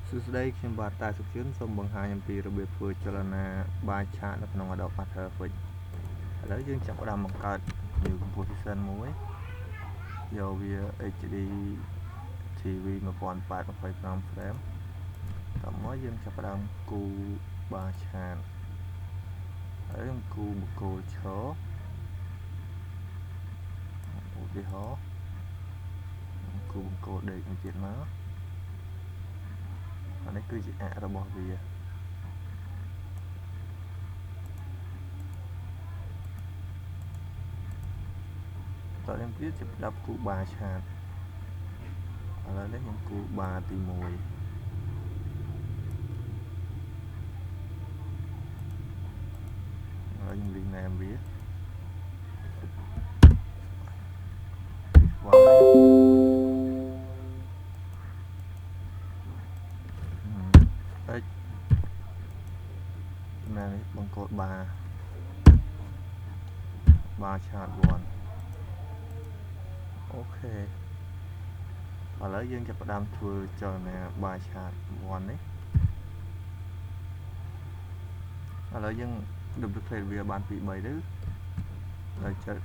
សួស្តីខ្ញុំបាទតាសុខជឿនសូមបង្ហាញអំពីរបៀបធ្វើចលនាបាយឆាតនៅក្នុង Adobe After Effects ឥឡូវយើងចាប់ផ្ដើមបង្កើត new composition មួយយកវា HD TV 1080 frame តមកយើងចាប់ផ្ដើមគូបាយឆាតហើយយើងគូបកគោលឈរឧទាហរណ៍គូបកគោលដេកមួយទៀតមកអានេះគឺជាអរបស់វាតទៅទៀតជាផ្ដាប់គូបាឆាតឥឡូវនេះខ្ញុំគូបាទី1ហើយខ្ញុំ rename វាវ៉ាx ណានេះបង្កត់បាឆាត1អូខេឥឡូវយើងចាប់ផ្ដើមធ្វើចលនាបាយឆាត1នេះឥឡូវយើង duplicate វាបាន2 3ទៅហើយចុច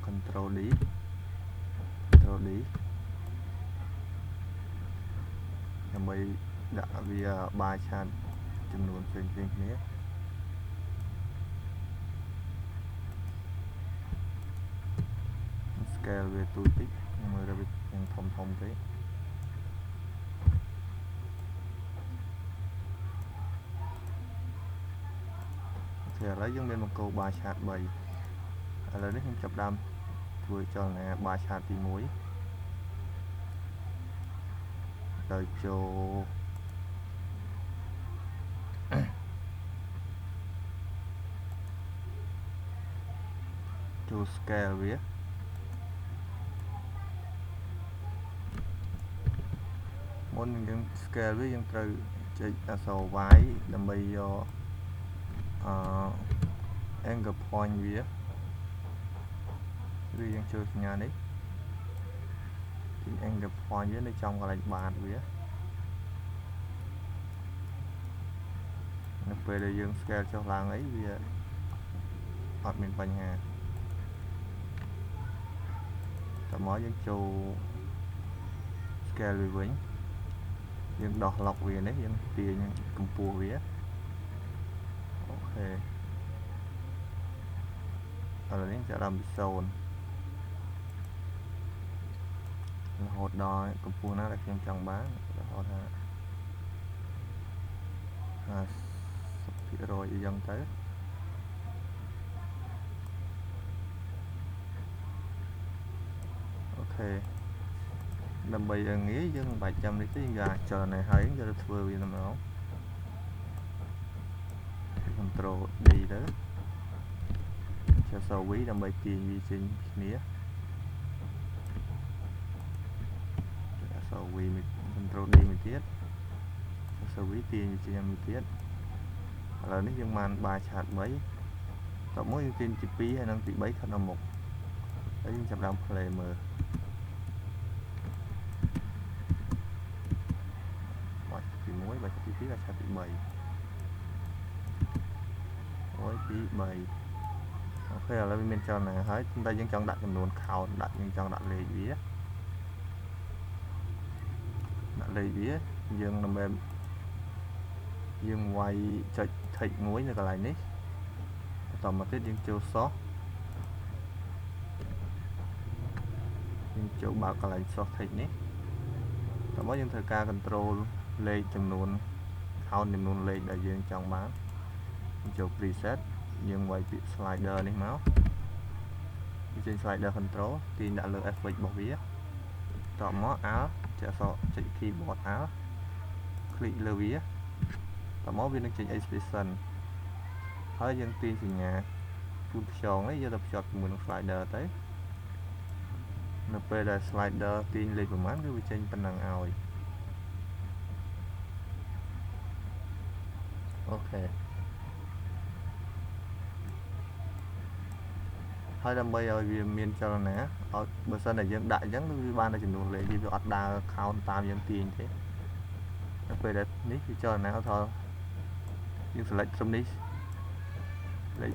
Control D ដើម្បីដាក់វាបាយឆាតចំនួនផ្សេងៗគ្នា scale វាទូតិចមើលទៅវាយ៉ាងធំពេកឥឡូវយើងមានបង្គោលបាឆាត3ឥឡូវនេះខ្ញុំចាប់ដើមធ្វើចលនាបាឆាតទី1ដោយចូល scale វាមុនយើង scale វាយើងត្រូវចុចអក្សរ Y ដើម្បីយកangle point វាឬយើងចូលសញ្ញានេះទី angle point វានៅចំកន្លែងបាតវានៅពេលដែលយើង scale ចុះឡើងអីវាអត់មានបញ្ហាតមកយើងចូល scale វាវិញយើងដោះ lock វានេះយើងទាញកម្ពស់វាអូខេឥឡូវនេះចាប់ដល់ពី0រហូតដល់កម្ពស់ណាដែលខ្ញុំចង់បានរហូតថា50% អីចឹងទៅអូខេដើម្បីឲ្យងាយយើងមិនបាច់ចាំនេះទេយើងអាចចលនាហើយយើងទៅធ្វើវាតែម្ដង Control D ទៅចុច V ដើម្បីទាញវាចេញគ្នាចុច V Control D មួយទៀតចុច V ទាញវាចេញមួយទៀតឥឡូវនេះយើងបានបាយឆាត3តមកយើងទាញទី2ហើយនិងទី3ខិតដល់មុខហើយយើងចាប់ដើម play មើលបាច់ទី1បាច់ទី2បាច់ឆាតទី3អូយទី3អូខេឥឡូវវាមានចលនាហើយតែយើងចង់ដាក់ចំនួន count យើងចង់ដាក់លេខវាយើងដើម្បីយើងវាយចុច tick មួយនៅកន្លែងនេះបន្តមកទៀតយើងចូល source យើងចូលបើកកន្លែង source tick នេះតមកយើងធ្វើការ control លេខចំនួន count ចំនួនលេខដែលយើងចង់បានចូល preset យើងវាយពាក្យ slider នេះមកយើងចេញ slider control ទាញដាក់លើ effect របស់វាតមក alt ចុច keyboard alt คลิกលើវាតមកវានឹងចេញ expression ហើយយើងទាញសញ្ញាគូនខ្យងនេះយកទៅភ្ជាប់ជាមួយនឹង slider ទៅនៅពេលដែល slider ទាញលេខប្រមាណគឺវាចេញប៉ុណ្ណឹងឲ្យអូខេហើយដើម្បីឲ្យវាមានចលនាឲ្យបើសិនតែយើងដាក់អញ្ចឹងវាបានតែចំនួនលេខវាអត់ដើរ count តាមយើងទាញទេ ពេលដែលនេះគឺចលនាថតយើង select ត្រឹមនេះលេខ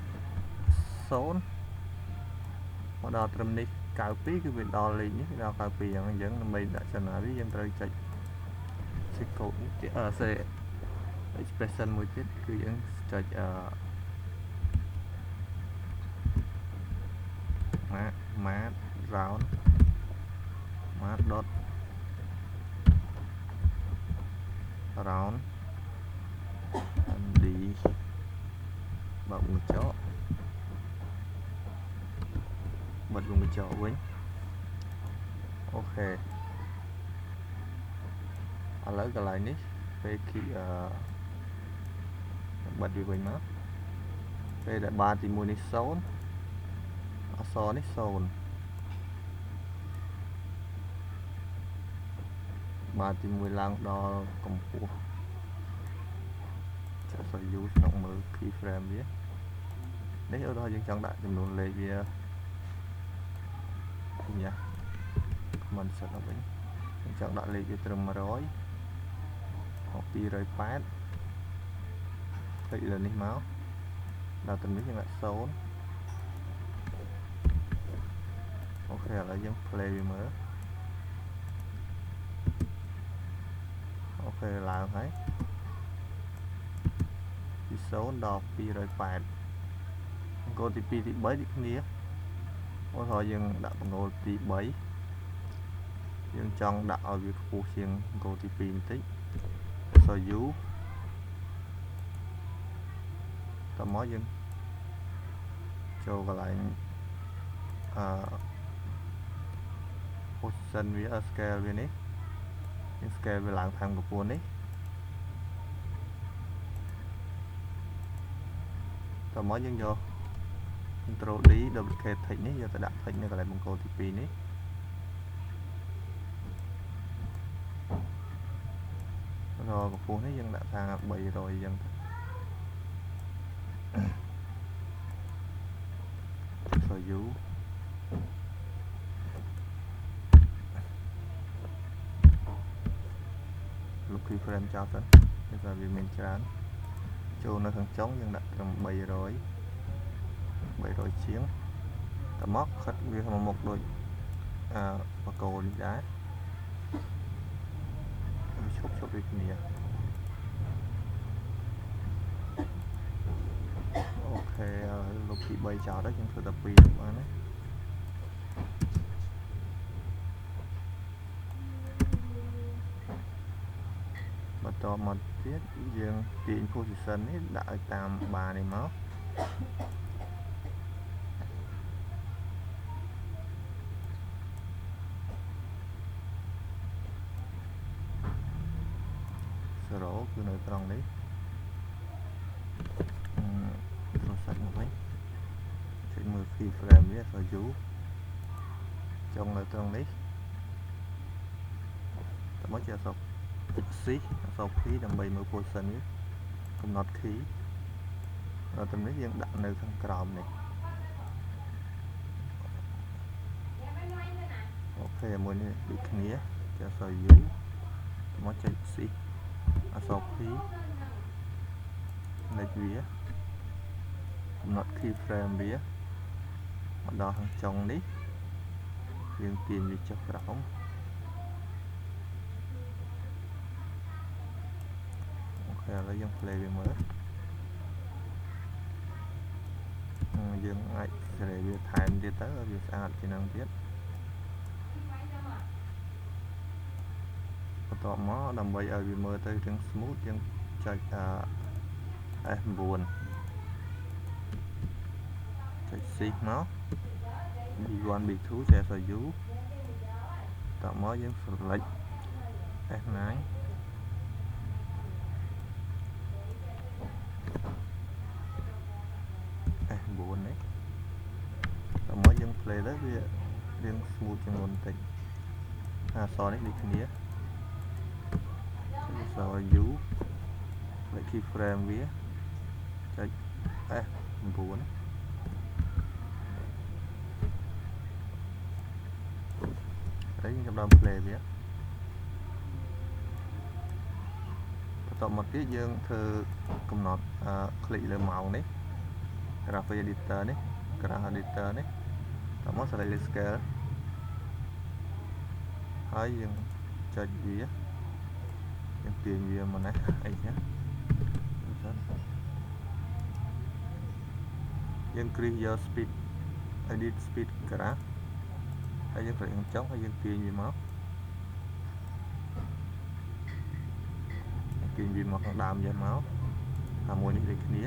0មកដល់ត្រឹមនេះ92គឺវាដល់លេខនេះដល់92អញ្ចឹងដើម្បីដាក់ចលនាវាយើងត្រូវចុច C code នេះទៀតC expression មួយទៀតគឺយើងចុចmat round mat dot round md បើកបញ្ចក់បិទបញ្ចក់វិញអូខេឥឡូវកន្លែងនេះពេលគីបិទវាវិញមកពេលដែលបារទី1នេះ0អក្សរនេះ0បារទី1ឡើងដល់កម្ពស់ចាក់សយូក្នុងមើល key frame វានេះឧទាហរណ៍យើងចង់ដាក់ចំនួនលេខវាញ៉ា comment សិនទៅវិញយើងចង់ដាក់លេខវាត្រឹម100 208ទៅលើនេះមកដល់ត្រឹមនេះយើងដាក់0អូខេឥឡូវយើង play វាមើលអូខេឡើងហើយពី0ដល់208បង្គោលទី2ទី3ដូចគ្នាឧទាហរណ៍យើងដាក់បង្គោលទី3យើងចង់ដាក់ឲ្យវាខ្ពស់ជាងបង្គោលទី2បន្តិចអក្សរ U តមកយើងចូលកន្លែងposition វា scale វានេះយើង scale វាឡើងខាងកម្ពស់នេះតមកយើងយក Ctrl D duplicate text នេះយកទៅដាក់ text នៅកន្លែងបង្គោលទី2នេះដល់កម្ពស់នេះយើងដាក់ថា300អញ្ចឹងទៅUលុប keyframe ចោលសិនគឺថាវាមានច្រើនចូលនៅខាងចុងយើងដាក់ត្រឹម300ជាងតមកខិតវាមកមុខដូចបកគោនេះដែរឈប់ដូចគ្នាអូខេលុបទី3ចោលទៅយើងធ្វើតែ2បានណាបន្តមកទៀតយើងទាញ position នេះដាក់ឲ្យតាមបារនេះមក0គឺនៅត្រង់នេះចូលសាច់មកវិញចុចមើល key frame វាអក្សរ U ចុងនៅត្រង់នេះតមកជាអក្សរ C អក្សរ P ដើម្បីមើល position វាកំណត់ key ដល់ត្រឹមនេះយើងដាក់នៅខាងក្រោមនេះអូខេមួយនេះដូចគ្នាជាអក្សរ U មកចុច C អក្សរ P លេខវាកំណត់ key frame វាមកដល់ខាងចុងនេះយើងទាញវាចុះក្រោមអូខេឥឡូវយើង play វាមើលយើងអាចសេរីវាថែមទៀតទៅឲ្យវាស្អាតជាងនឹងទៀតបន្ទាប់មកដើម្បីឲ្យវាមើលទៅទាំង smooth យើងចុចF9 ចុច Shift មក B1 B2 ចែក U តមកយើង select F9 F9 នេះតមកយើង play ទៅវារៀង smooth ជាងមុនបន្តិចអក្សរនេះដូចគ្នាអក្សរ U លេខ key frame វាចុច F9 ហើយយើងចាប់ដើម play វា តមកទៀតយើងធ្វើកំណត់คลิกលើម៉ោងនេះ graphic editor នេះ graph editor នេះតមក select លើ scale ហើយយើងចុចវាយើងទាញវាមកណាអីចឹងយើង increase យក speed edit speed graph ហើយយើងត្រូវចុងហើយយើងទាញវាមកទាញវាមកខាងដើមយកមកហើយមួយនេះដូចគ្នា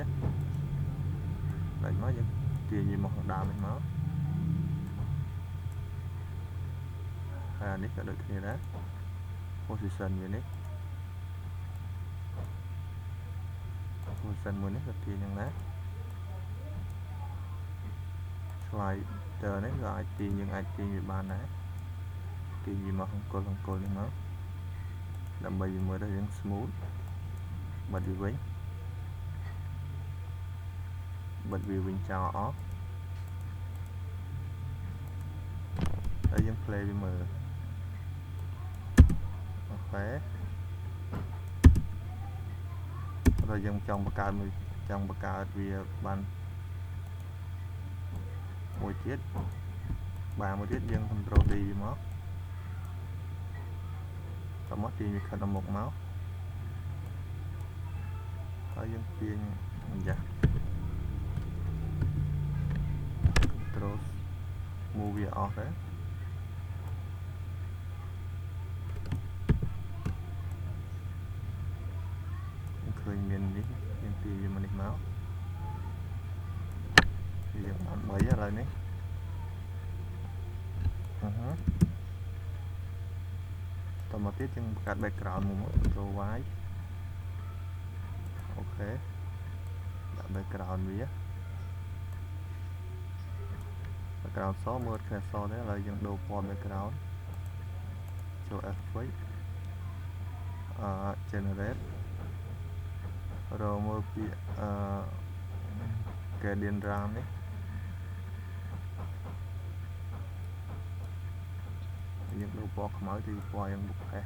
ដាច់មកយើងទាញវាមកខាងដើមនេះមកហើយអានេះក៏ដូចគ្នាដែរ position វានេះ position មួយនេះក៏ទាញយ៉ាងណា slider នេះក៏អាចទាញយើងអាចទាញវាបានដែរទាញវាមកអង្គុលនេះមកដើម្បីវាមើលទៅយើង smooth បិទវាវិញចោលអស់ហើយយើង play វាមើលអូខេហើយយើងចង់បង្កើតវាបានមួយទៀតយើង control D វាមកតមកទាញវាខិតដល់មុខមកហើយយើងទាញយ៉ា control move វាអស់ដែរឃើញមាននេះយើងទាញវាមកនេះមកយើងបាន3ឥឡូវនេះតមកទៀតយើងបង្កើត background មួយ control Y អូខេដាក់ background វា background សមើលខែសដែរឥឡូវយើងដូរពណ៌ background ចូល effect generate រកមើលពាក្យgradient ram នេះយើងដូរពណ៌ខ្មៅទៅពណ៌យ៉ាងបុកផេះ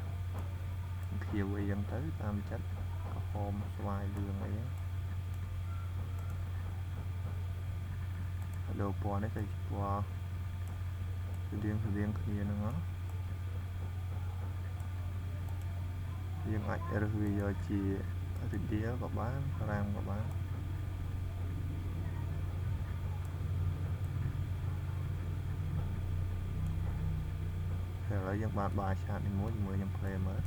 ខៀវអីយ៉ាងទៅតាមចិត្តក្រហមស្វាយលឿងអីដូរពណ៌នេះទៅជាពណ៌ស្តៀងគ្នាហ្នឹងយើងអាចរើសវាយកជា radial ក៏បាន ram ក៏បានឥឡូវយើងបានបាឆាតនេះមួយជាមួយខ្ញុំ play មើល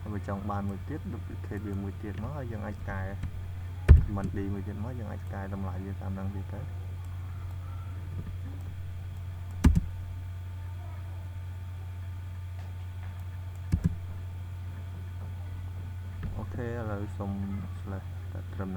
ហើយបើចង់បានមួយទៀត duplicate វាមួយទៀតមកហើយយើងអាចកែ command D មួយទៀតមកយើងអាចកែតម្លៃវាតាមនឹងវាទៅអូខេឥឡូវសូម slash ត្រឹម